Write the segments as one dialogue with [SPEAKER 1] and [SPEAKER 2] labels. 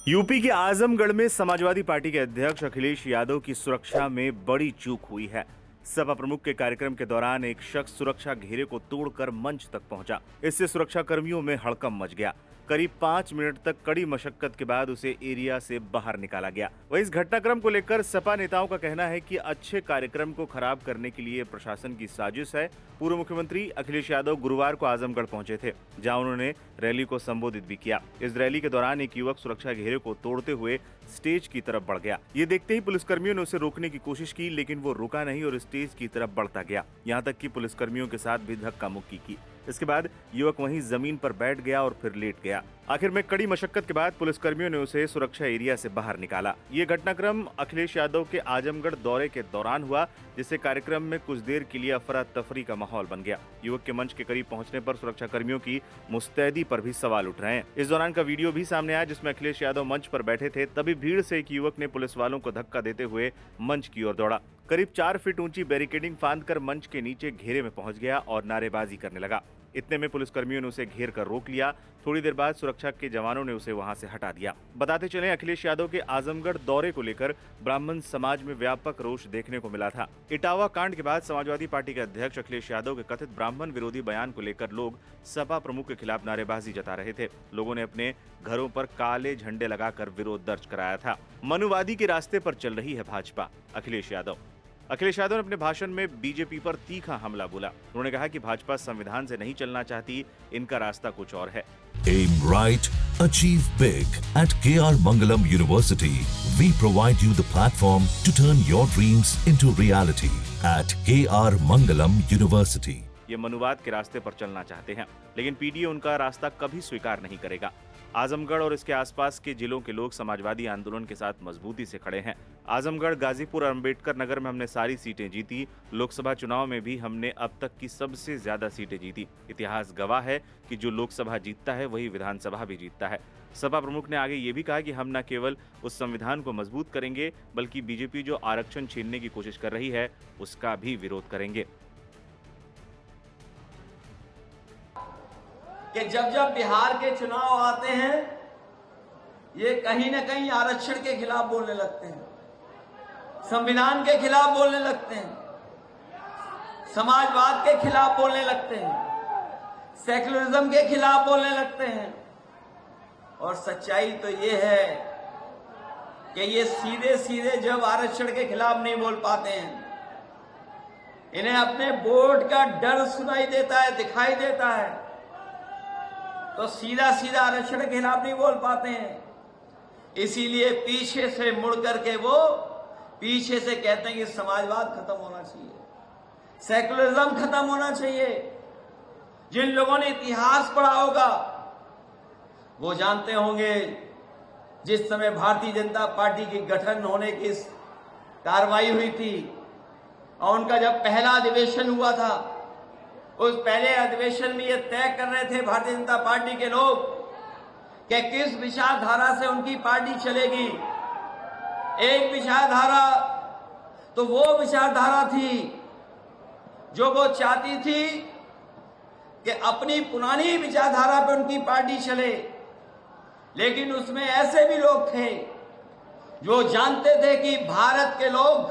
[SPEAKER 1] UP के आजमगढ़ में Samajwadi party के अध्यक्ष अखिलेश यादव की सुरक्षा में बड़ी चूक हुई है। सपा प्रमुख के कार्यक्रम के दौरान एक शख्स सुरक्षा घेरे को तोड़कर मंच तक पहुंचा। इससे सुरक्षा कर्मियों में हड़कंप मच गया। करीब 5 मिनट तक कड़ी मशक्कत के बाद उसे एरिया से बाहर निकाला गया। वहीं इस घटनाक्रम को लेकर सपा नेताओं का कहना है कि अच्छे कार्यक्रम को खराब करने के लिए प्रशासन की साजिश है। पूर्व मुख्यमंत्री अखिलेश यादव गुरुवार को आजमगढ़ पहुंचे थे, जहां उन्होंने रैली को संबोधित भी किया। इस रैली के दौरान एक युवक सुरक्षा घेरे को तोड़ते हुए स्टेज की तरफ बढ़ गया। ये देखते ही पुलिसकर्मियों ने उसे रोकने की कोशिश की, लेकिन वो रुका नहीं और स्टेज की तरफ बढ़ता गया। यहाँ तक कि पुलिसकर्मियों के साथ भी धक्का मुक्की की। इसके बाद युवक वहीं जमीन पर बैठ गया और फिर लेट गया। आखिर में कड़ी मशक्कत के बाद पुलिसकर्मियों ने उसे सुरक्षा एरिया से बाहर निकाला। ये घटनाक्रम अखिलेश यादव के आजमगढ़ दौरे के दौरान हुआ, जिससे कार्यक्रम में कुछ देर के लिए अफरा तफरी का माहौल बन गया। युवक के मंच के करीब पहुंचने पर सुरक्षा कर्मियों की मुस्तैदी पर भी सवाल उठ रहे हैं। इस दौरान का वीडियो भी सामने आया, जिसमें अखिलेश यादव मंच पर बैठे थे। तभी भीड़ से एक युवक ने पुलिस वालों को धक्का देते हुए मंच की ओर दौड़ा। करीब 4 फीट ऊंची बैरिकेडिंग फांदकर मंच के नीचे घेरे में पहुंच गया और नारेबाजी करने लगा। इतने में पुलिसकर्मियों ने उसे घेर कर रोक लिया। थोड़ी देर बाद सुरक्षा के जवानों ने उसे वहां से हटा दिया। बताते चले, अखिलेश यादव के आजमगढ़ दौरे को लेकर ब्राह्मण समाज में व्यापक रोष देखने को मिला था। इटावा कांड के बाद समाजवादी पार्टी के अध्यक्ष अखिलेश यादव के कथित ब्राह्मण विरोधी बयान को लेकर लोग सपा प्रमुख के खिलाफ नारेबाजी जता रहे थे। लोगों ने अपने घरों पर काले झंडे लगाकर विरोध दर्ज कराया था। मनुवादी के रास्ते पर चल रही है भाजपा। अखिलेश यादव ने अपने भाषण में बीजेपी पर तीखा हमला बोला। उन्होंने कहा कि भाजपा संविधान से नहीं चलना चाहती, इनका रास्ता कुछ और है।
[SPEAKER 2] Aim right, achieve big. At KR Mangalam University, we provide you the platform to turn your dreams into reality. At KR Mangalam University.
[SPEAKER 1] ये मनुवाद के रास्ते पर चलना चाहते हैं, लेकिन पीडीए उनका रास्ता कभी स्वीकार नहीं करेगा। आजमगढ़ और इसके आसपास के जिलों के लोग समाजवादी आंदोलन के साथ मजबूती से खड़े हैं। आजमगढ़, गाजीपुर और अम्बेडकर नगर में हमने सारी सीटें जीती। लोकसभा चुनाव में भी हमने अब तक की सबसे ज्यादा सीटें जीती। इतिहास गवाह है कि जो लोकसभा जीतता है वही विधानसभा भी जीतता है। सपा प्रमुख ने आगे ये भी कहा कि हम न केवल उस संविधान को मजबूत करेंगे, बल्कि बीजेपी जो आरक्षण छीनने की कोशिश कर रही है उसका भी विरोध करेंगे।
[SPEAKER 3] कि जब जब बिहार के चुनाव आते हैं, ये कहीं ना कहीं आरक्षण के खिलाफ बोलने लगते हैं, संविधान के खिलाफ बोलने लगते हैं, समाजवाद के खिलाफ बोलने लगते हैं, सेक्युलरिज्म के खिलाफ बोलने लगते हैं। और सच्चाई तो ये है कि ये सीधे सीधे जब आरक्षण के खिलाफ नहीं बोल पाते हैं, इन्हें अपने वोट का डर सुनाई देता है, दिखाई देता है, तो सीधा सीधा आरक्षण के खिलाफ नहीं बोल पाते हैं। इसीलिए पीछे से मुड़ करके वो पीछे से कहते हैं कि समाजवाद खत्म होना चाहिए, सेक्युलरिज्म खत्म होना चाहिए। जिन लोगों ने इतिहास पढ़ा होगा वो जानते होंगे, जिस समय भारतीय जनता पार्टी की गठन होने की कार्रवाई हुई थी और उनका जब पहला अधिवेशन हुआ था, उस पहले अधिवेशन में ये तय कर रहे थे भारतीय जनता पार्टी के लोग कि किस विचारधारा से उनकी पार्टी चलेगी। एक विचारधारा तो वो विचारधारा थी जो वो चाहती थी कि अपनी पुरानी विचारधारा पर उनकी पार्टी चले, लेकिन उसमें ऐसे भी लोग थे जो जानते थे कि भारत के लोग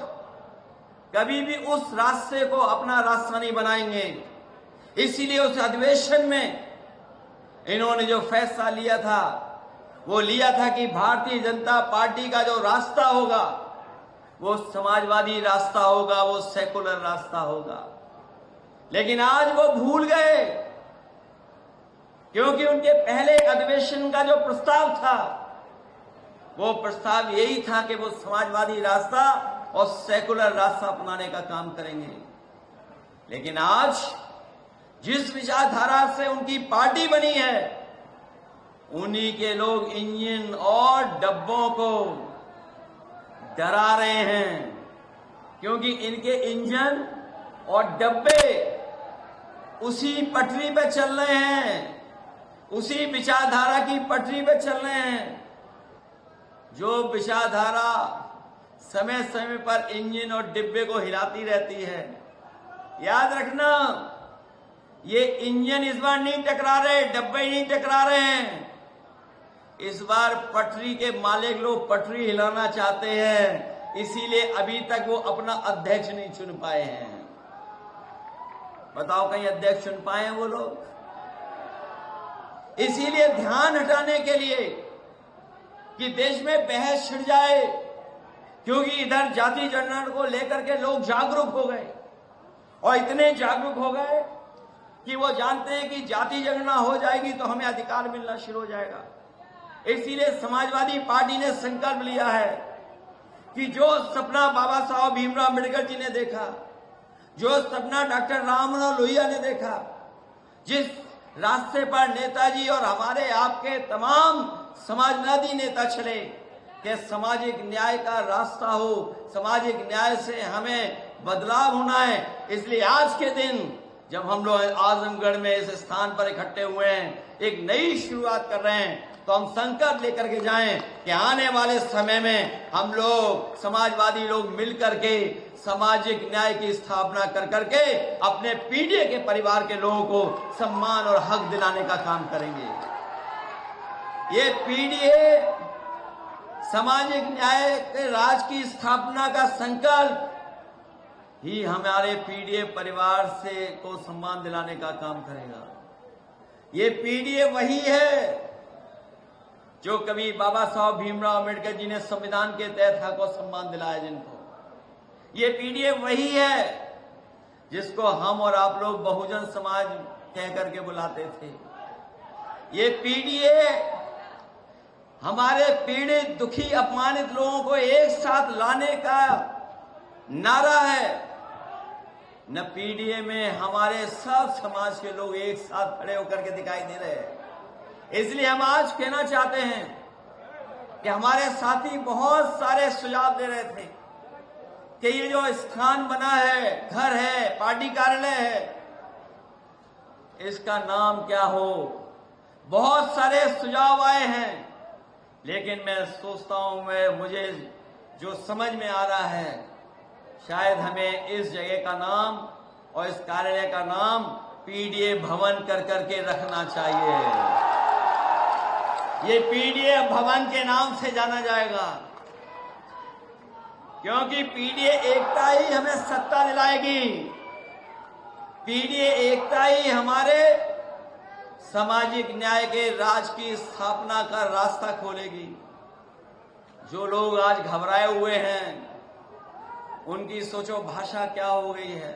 [SPEAKER 3] कभी भी उस रास्ते को अपना रास्ता नहीं बनाएंगे। इसीलिए उस अधिवेशन में इन्होंने जो फैसला लिया था वो लिया था कि भारतीय जनता पार्टी का जो रास्ता होगा वो समाजवादी रास्ता होगा, वो सेकुलर रास्ता होगा। लेकिन आज वो भूल गए, क्योंकि उनके पहले अधिवेशन का जो प्रस्ताव था वो प्रस्ताव यही था कि वो समाजवादी रास्ता और सेकुलर रास्ता अपनाने का काम करेंगे। लेकिन आज जिस विचारधारा से उनकी पार्टी बनी है, उन्हीं के लोग इंजन और डब्बों को डरा रहे हैं, क्योंकि इनके इंजन और डब्बे उसी पटरी पे चल रहे हैं, उसी विचारधारा की पटरी पे चल रहे हैं। जो विचारधारा समय समय पर इंजन और डिब्बे को हिलाती रहती है। याद रखना, ये इंजन इस बार नहीं टकरा रहे, डब्बे नहीं टकरा रहे हैं। इस बार पटरी के मालिक लोग पटरी हिलाना चाहते हैं, इसीलिए अभी तक वो अपना अध्यक्ष नहीं चुन पाए हैं। बताओ कहीं अध्यक्ष चुन पाए हैं वो लोग? इसीलिए ध्यान हटाने के लिए कि देश में बहस छिड़ जाए, क्योंकि इधर जाति जनगणना को लेकर के लोग जागरूक हो गए और इतने जागरूक हो गए कि वो जानते हैं कि जाति जनगणना हो जाएगी तो हमें अधिकार मिलना शुरू हो जाएगा। इसीलिए समाजवादी पार्टी ने संकल्प लिया है कि जो सपना बाबा साहब भीमराव अम्बेडकर जी ने देखा, जो सपना डॉक्टर राम मनोहर लोहिया ने देखा, जिस रास्ते पर नेताजी और हमारे आपके तमाम समाजवादी नेता चले कि सामाजिक न्याय का रास्ता हो, सामाजिक न्याय से हमें बदलाव होना है। इसलिए आज के दिन जब हम लोग आजमगढ़ में इस स्थान पर इकट्ठे हुए हैं, एक नई शुरुआत कर रहे हैं, तो हम संकल्प लेकर के जाएं कि आने वाले समय में हम लोग समाजवादी लोग मिलकर के सामाजिक न्याय की स्थापना कर करके अपने पीढ़ी के परिवार के लोगों को सम्मान और हक दिलाने का काम करेंगे। ये पीढ़ी सामाजिक न्याय के राज की स्थापना का संकल्प ही हमारे पीढ़ी परिवार से को सम्मान दिलाने का काम करेगा। ये पीढ़ी वही है जो कभी बाबा साहब भीमराव अम्बेडकर जी ने संविधान के तहत हक और सम्मान दिलाया जिनको। ये पीढ़ी वही है जिसको हम और आप लोग बहुजन समाज कह करके बुलाते थे। ये पीढ़ी हमारे पीड़ित, दुखी, अपमानित लोगों को एक साथ लाने का नारा है। न पीढ़ी में हमारे सब समाज के लोग एक साथ खड़े होकर के दिखाई दे रहे हैं। इसलिए हम आज कहना चाहते हैं कि हमारे साथी बहुत सारे सुझाव दे रहे थे कि ये जो स्थान बना है, घर है, पार्टी कार्यालय है, इसका नाम क्या हो। बहुत सारे सुझाव आए हैं, लेकिन मैं सोचता हूं मुझे जो समझ में आ रहा है, शायद हमें इस जगह का नाम और इस कार्यालय का नाम पीडीए भवन कर करके रखना चाहिए। ये पीडीए भवन के नाम से जाना जाएगा, क्योंकि पीडीए एकता ही हमें सत्ता दिलाएगी। पीडीए एकता ही हमारे सामाजिक न्याय के राज की स्थापना का रास्ता खोलेगी। जो लोग आज घबराए हुए हैं, उनकी सोचो भाषा क्या हो गई है।